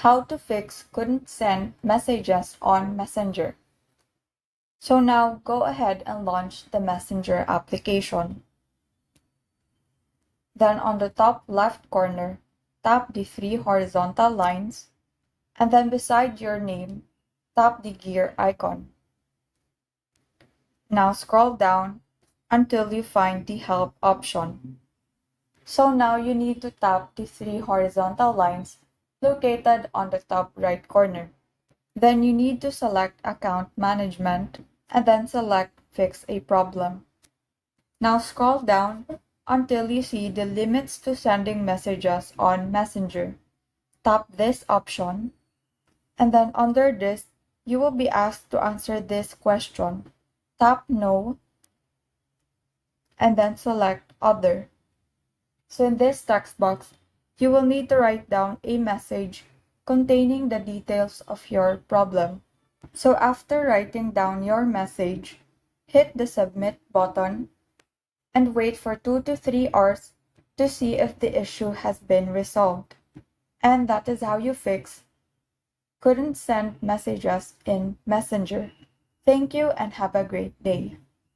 How to fix couldn't send messages on Messenger. So now go ahead and launch the Messenger application. Then on the top left corner, tap the three horizontal lines, and then beside your name, tap the gear icon. Now scroll down until you find the help option. So now you need to tap the three horizontal lines located on the top right corner. Then you need to select Account Management and then select Fix a Problem. Now scroll down until you see the limits to sending messages on Messenger. Tap this option, and then under this, you will be asked to answer this question. Tap No, and then select Other. So in this text box, you will need to write down a message containing the details of your problem. So after writing down your message, hit the Submit button and wait for 2 to 3 hours to see if the issue has been resolved. And that is how you fix couldn't send messages in Messenger. Thank you and have a great day.